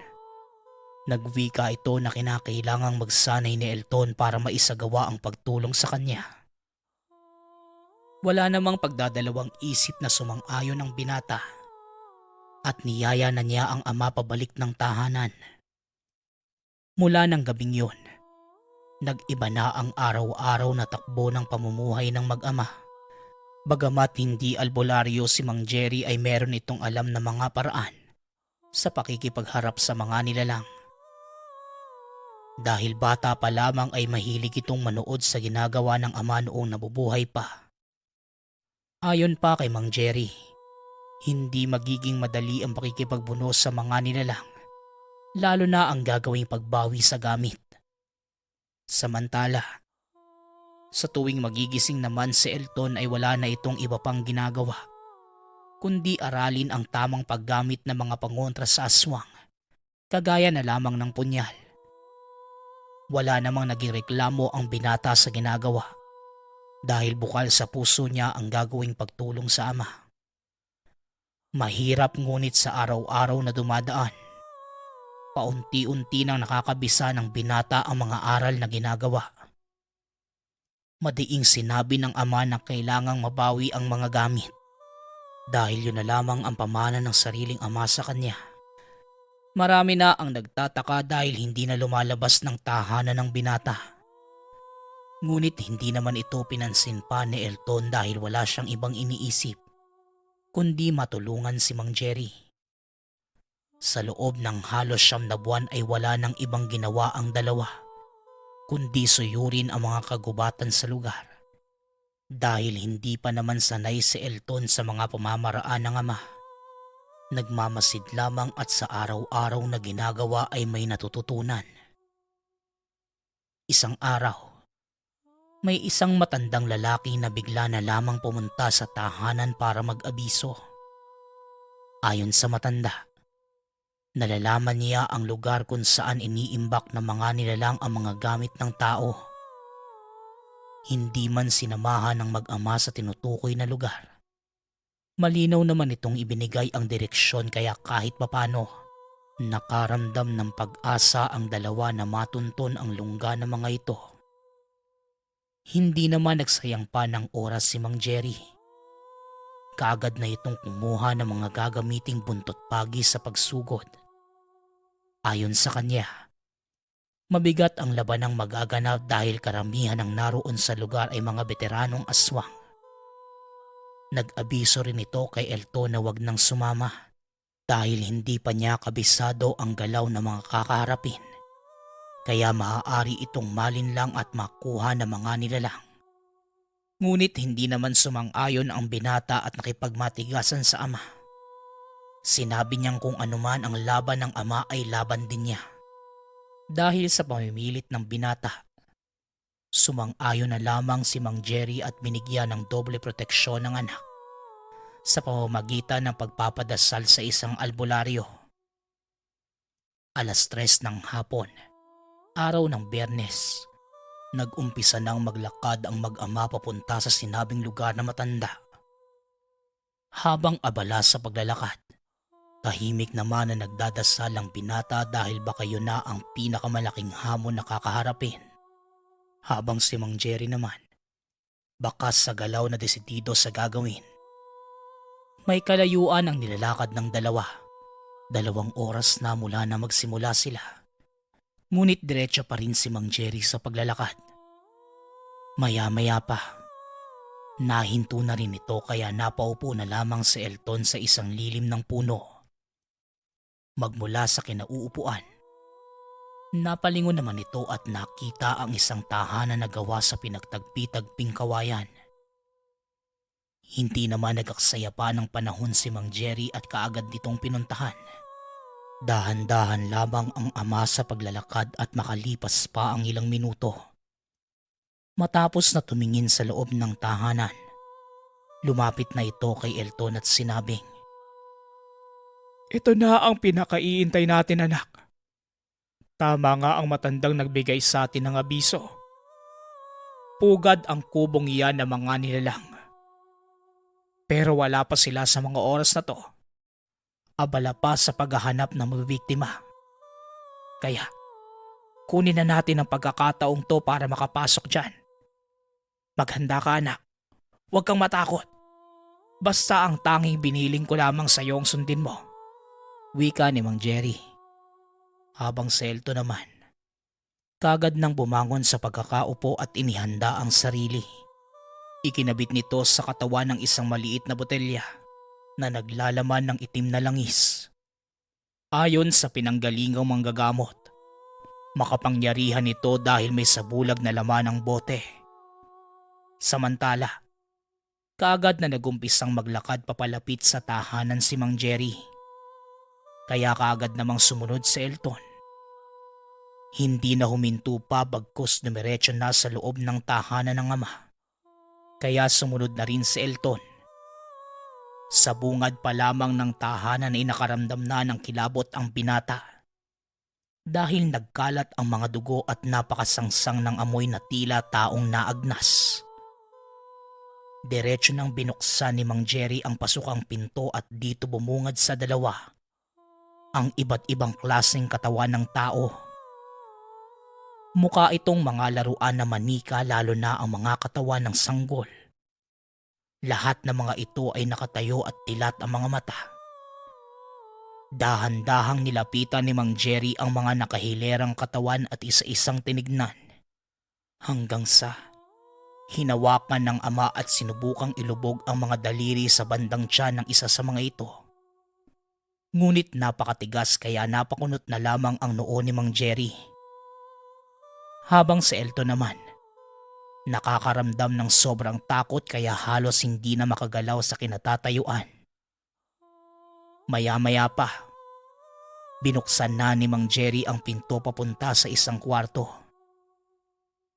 nagwika ito na kinakailangang magsanay ni Elton para maisagawa ang pagtulong sa kanya. Wala namang pagdadalawang isip na sumang-ayon ang binata at niyaya na niya ang ama pabalik ng tahanan. Mula ng gabing yon, nag-iba na ang araw-araw na takbo ng pamumuhay ng mag-ama. Bagamat hindi albularyo si Mang Jerry ay meron itong alam na mga paraan sa pakikipagharap sa mga nilalang. Dahil bata pa lamang ay mahilig itong manood sa ginagawa ng ama noong nabubuhay pa. Ayon pa kay Mang Jerry, hindi magiging madali ang pakikipagbunos sa mga nilalang, lalo na ang gagawing pagbawi sa gamit. Samantala, sa tuwing magigising naman si Elton ay wala na itong iba pang ginagawa, kundi aralin ang tamang paggamit ng mga pangontra sa aswang, kagaya na lamang ng punyal. Wala namang naging reklamo ang binata sa ginagawa dahil bukal sa puso niya ang gagawing pagtulong sa ama. Mahirap ngunit sa araw-araw na dumadaan, paunti-unti nang nakakabisa ng binata ang mga aral na ginagawa. Madiing sinabi ng ama na kailangang mabawi ang mga gamit dahil yun na lamang ang pamana ng sariling ama sa kanya. Marami na ang nagtataka dahil hindi na lumalabas ng tahanan ng binata. Ngunit hindi naman ito pinansin pa ni Elton dahil wala siyang ibang iniisip kundi matulungan si Mang Jerry. Sa loob ng halos 9 na buwan ay wala nang ibang ginawa ang dalawa kundi suyurin ang mga kagubatan sa lugar dahil hindi pa naman sanay si Elton sa mga pamamaraan ng ama. Nagmamasid lamang at sa araw-araw na ginagawa ay may natututunan. Isang araw, may isang matandang lalaki na bigla na lamang pumunta sa tahanan para mag-abiso. Ayon sa matanda, nalalaman niya ang lugar kung saan iniimbak ng mga nilalang ang mga gamit ng tao. Hindi man sinamahan ng mag-ama sa tinutukoy na lugar. Malinaw naman itong ibinigay ang direksyon kaya kahit papano, nakaramdam ng pag-asa ang dalawa na matunton ang lungga ng mga ito. Hindi naman nagsayang pa ng oras si Mang Jerry. Kaagad na itong kumuha ng mga gagamiting buntot pagi sa pagsugod. Ayon sa kanya, mabigat ang labanang magaganap dahil karamihan ng naroon sa lugar ay mga veteranong aswang. Nag-abiso rin ito kay Elton na wag nang sumama dahil hindi pa niya kabisado ang galaw ng mga kakaharapin. Kaya maaari itong malinlang at makuha ng mga nilalang. Ngunit hindi naman sumang-ayon ang binata at nakipagmatigasan sa ama. Sinabi niyang kung anuman ang laban ng ama ay laban din niya. Dahil sa pamimilit ng binata, sumang-ayon na lamang si Mang Jerry at binigyan ng doble proteksyon ng anak sa pamamagitan ng pagpapadasal sa isang albularyo. 3:00 ng hapon, araw ng Biyernes, nag-umpisa nang maglakad ang mag-ama papunta sa sinabing lugar na matanda. Habang abala sa paglalakad, tahimik naman na nagdadasal ang binata dahil baka yun na ang pinakamalaking hamon na kakaharapin. Habang si Mang Jerry naman, bakas sa galaw na desidido sa gagawin. May kalayuan ang nilalakad ng dalawa. 2 oras na mula na magsimula sila. Ngunit diretso pa rin si Mang Jerry sa paglalakad. Maya-maya pa, nahinto na rin ito kaya napaupo na lamang si Elton sa isang lilim ng puno. Magmula sa kinauupuan, napalingon naman ito at nakita ang isang tahanan na gawa sa pinagtagpi-tagping kawayan. Hindi naman nagaksaya pa ng panahon si Mang Jerry at kaagad nitong pinuntahan. Dahan-dahan lamang ang ama sa paglalakad at makalipas pa ang ilang minuto. Matapos na tumingin sa loob ng tahanan, lumapit na ito kay Elton at sinabing, "Ito na ang pinakaiintay natin, anak. Tama nga ang matandang nagbigay sa atin ng abiso. Pugad ang kubong iyan ng mga nilalang. Pero wala pa sila sa mga oras na to. Abala pa sa paghahanap ng mabibiktima. Kaya, kunin na natin ang pagkakataong to para makapasok dyan. Maghanda ka, anak. Huwag kang matakot. Basta ang tanging biniling ko lamang sa iyo ang sundin mo." Wika ni Mang Jerry. Habang si Elton naman, kagad nang bumangon sa pagkakaupo at inihanda ang sarili. Ikinabit nito sa katawan ng isang maliit na botelya na naglalaman ng itim na langis. Ayon sa pinanggalingang manggagamot, makapangyarihan ito dahil may sabulag na laman ng bote. Samantala, kaagad na nagumpisang maglakad papalapit sa tahanan si Mang Jerry. Kaya kaagad namang sumunod si Elton. Hindi na huminto pa bagkus dumiretso na sa loob ng tahanan ng ama. Kaya sumunod na rin si Elton. Sa bungad pa lamang ng tahanan ay nakaramdam na ng kilabot ang binata. Dahil nagkalat ang mga dugo at napakasangsang ng amoy na tila taong naagnas. Diretso nang binuksan ni Mang Jerry ang pasukang pinto at dito bumungad sa dalawa ang iba't ibang klaseng katawan ng tao. Mukha itong mga laruan na manika lalo na ang mga katawan ng sanggol. Lahat ng mga ito ay nakatayo at tilat ang mga mata. Dahan-dahang nilapitan ni Mang Jerry ang mga nakahilerang katawan at isa-isang tinignan. Hanggang sa hinawakan ng ama at sinubukang ilubog ang mga daliri sa bandang tiyan ng isa sa mga ito. Ngunit napakatigas kaya napakunot na lamang ang noo ni Mang Jerry. Habang si Elton naman, nakakaramdam ng sobrang takot kaya halos hindi na makagalaw sa kinatatayuan. Maya-maya pa, binuksan na ni Mang Jerry ang pinto papunta sa isang kwarto.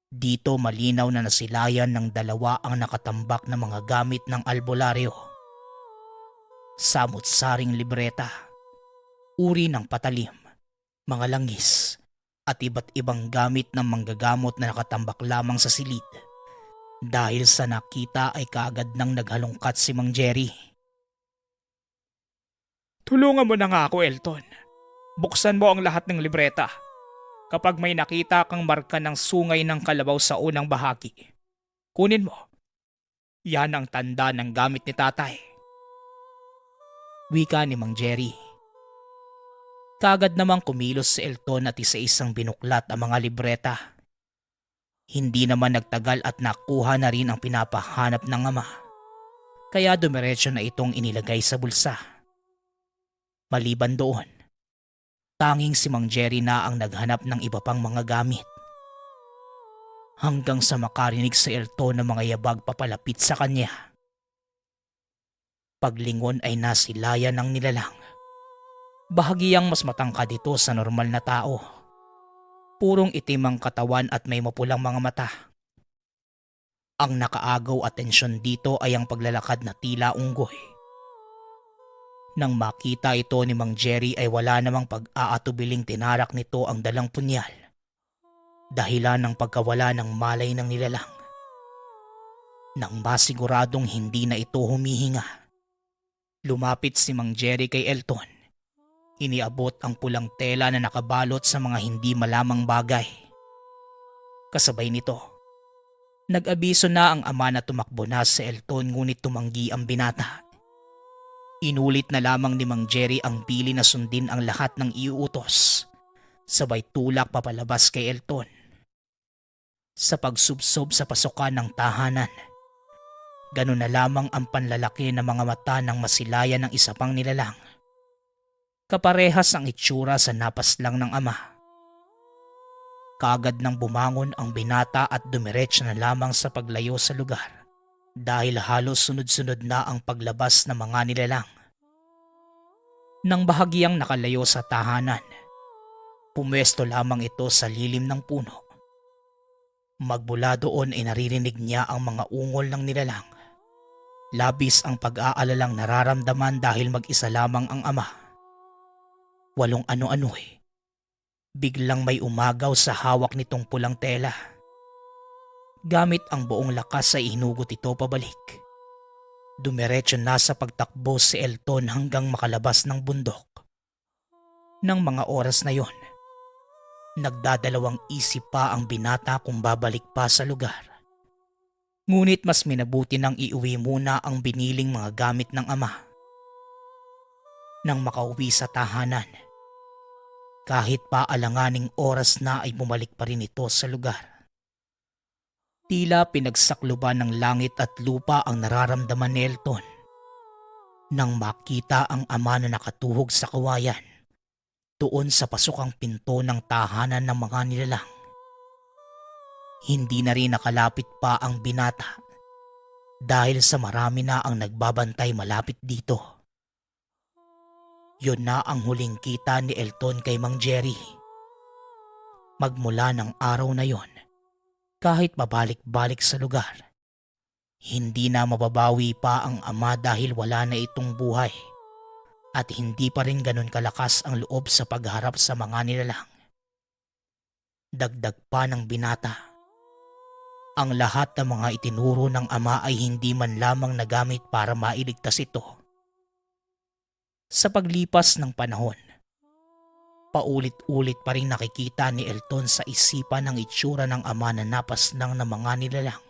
Dito malinaw na nasilayan ng dalawa ang nakatambak na mga gamit ng albularyo. Samut-saring libreta, uri ng patalim, mga langis, at iba't ibang gamit ng manggagamot na nakatambak lamang sa silid. Dahil sa nakita ay kaagad nang naghalongkat si Mang Jerry. Tulungan mo na nga ako, Elton. Buksan mo ang lahat ng libreta. Kapag may nakita kang marka ng sungay ng kalabaw sa unang bahagi, kunin mo. Yan ang tanda ng gamit ni tatay. Wika ni Mang Jerry. Kaagad namang kumilos si Elton at isa-isang binuklat ang mga libreta. Hindi naman nagtagal at nakuha na rin ang pinapahanap ng ama. Kaya dumiretso na itong inilagay sa bulsa. Maliban doon, tanging si Mang Jerry na ang naghanap ng iba pang mga gamit. Hanggang sa makarinig si Elton ng mga yabag papalapit sa kanya. Paglingon ay nasilayan ng nilalang. Bahagyang mas matangkad ito sa normal na tao. Purong itim ang katawan at may mapulang mga mata. Ang nakaagaw atensyon dito ay ang paglalakad na tila unggoy. Nang makita ito ni Mang Jerry ay wala namang pag-aatubiling tinarak nito ang dalang punyal. Dahilan ng pagkawala ng malay ng nilalang. Nang masiguradong hindi na ito humihinga, lumapit si Mang Jerry kay Elton. Iniabot ang pulang tela na nakabalot sa mga hindi malamang bagay. Kasabay nito, nag-abiso na ang ama na tumakbo na si Elton ngunit tumanggi ang binata. Inulit na lamang ni Mang Jerry ang pili na sundin ang lahat ng iuutos, sabay tulak papalabas kay Elton. Sa pagsubsob sa pasukan ng tahanan, ganun na lamang ang panlalaki ng mga mata ng masilayan ng isa pang nilalang. Kaparehas ang itsura sa napas lang ng ama. Kaagad nang bumangon ang binata at dumiretso na lamang sa paglayo sa lugar dahil halos sunod-sunod na ang paglabas ng mga nilalang. Nang bahagyang nakalayo sa tahanan, pumwesto lamang ito sa lilim ng puno. Magmula doon ay naririnig niya ang mga ungol ng nilalang. Labis ang pag-aalalang nararamdaman dahil mag-isa lamang ang ama. Walong ano-ano eh. Biglang may umagaw sa hawak nitong pulang tela. Gamit ang buong lakas ay hinugot ito pabalik. Dumiretso na sa pagtakbo si Elton hanggang makalabas ng bundok. Nang mga oras na yon, nagdadalawang isip pa ang binata kung babalik pa sa lugar. Ngunit mas minabuti nang iuwi muna ang biniling mga gamit ng ama. Nang makauwi sa tahanan, kahit pa alanganing oras na ay bumalik pa rin ito sa lugar. Tila pinagsakluban ng langit at lupa ang nararamdaman ni Elton. Nang makita ang ama na nakatuhog sa kawayan, doon sa pasukang pinto ng tahanan ng mga nilalang. Hindi na rin nakalapit pa ang binata dahil sa marami na ang nagbabantay malapit dito. Yun na ang huling kita ni Elton kay Mang Jerry. Magmula ng araw na yon, kahit mabalik-balik sa lugar, hindi na mababawi pa ang ama dahil wala na itong buhay at hindi pa rin ganun kalakas ang loob sa pagharap sa mga nilalang. Dagdag pa ng binata, ang lahat ng mga itinuro ng ama ay hindi man lamang nagamit para mailigtas ito. Sa paglipas ng panahon, paulit-ulit pa rin nakikita ni Elton sa isipan ang itsura ng ama na napaslang ng mga nilalang.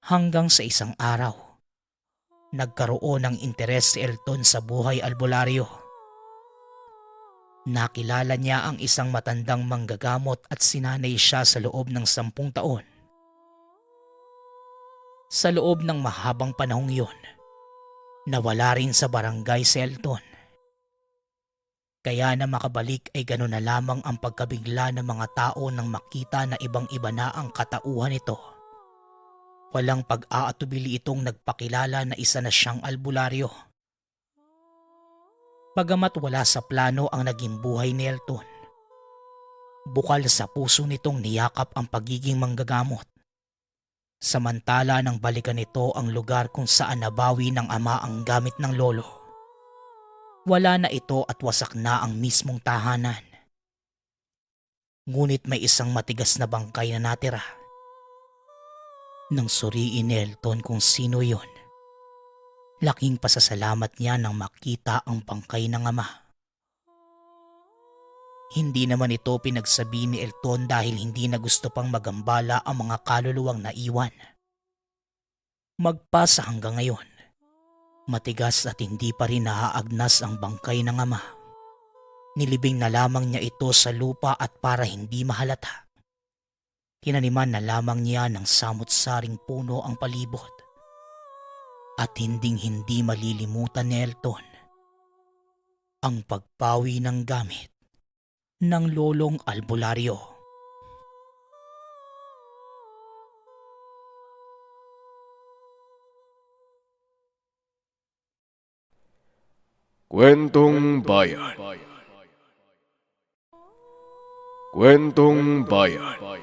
Hanggang sa isang araw, nagkaroon ng interes si Elton sa buhay albularyo. Nakilala niya ang isang matandang manggagamot at sinanay siya sa loob ng 10 taon. Sa loob ng mahabang panahong yun, nawala rin sa barangay si Elton. Kaya na makabalik ay gano'n na lamang ang pagkabigla ng mga tao nang makita na ibang-iba na ang katauhan nito. Walang pag-aatubili itong nagpakilala na isa na siyang albularyo. Bagamat wala sa plano ang naging buhay ni Elton, bukal sa puso nitong niyakap ang pagiging manggagamot. Samantala nang balikan nito ang lugar kung saan nabawi ng ama ang gamit ng lolo. Wala na ito at wasak na ang mismong tahanan. Ngunit may isang matigas na bangkay na natira. Nang suriin ni Elton kung sino yon, laking pasasalamat niya nang makita ang bangkay ng ama. Hindi naman ito pinagsabi ni Elton dahil hindi na gusto pang magambala ang mga kaluluwang naiwan. Magpasa hanggang ngayon, matigas at hindi pa rin naaagnas ang bangkay ng ama. Nilibing na lamang niya ito sa lupa at para hindi mahalata, tinaniman na lamang niya ng samut-saring puno ang palibot. At hinding-hindi malilimutan ni Elton ang pagpawi ng gamit ng lolong albularyo. Kwentong Bayan. Kwentong Bayan.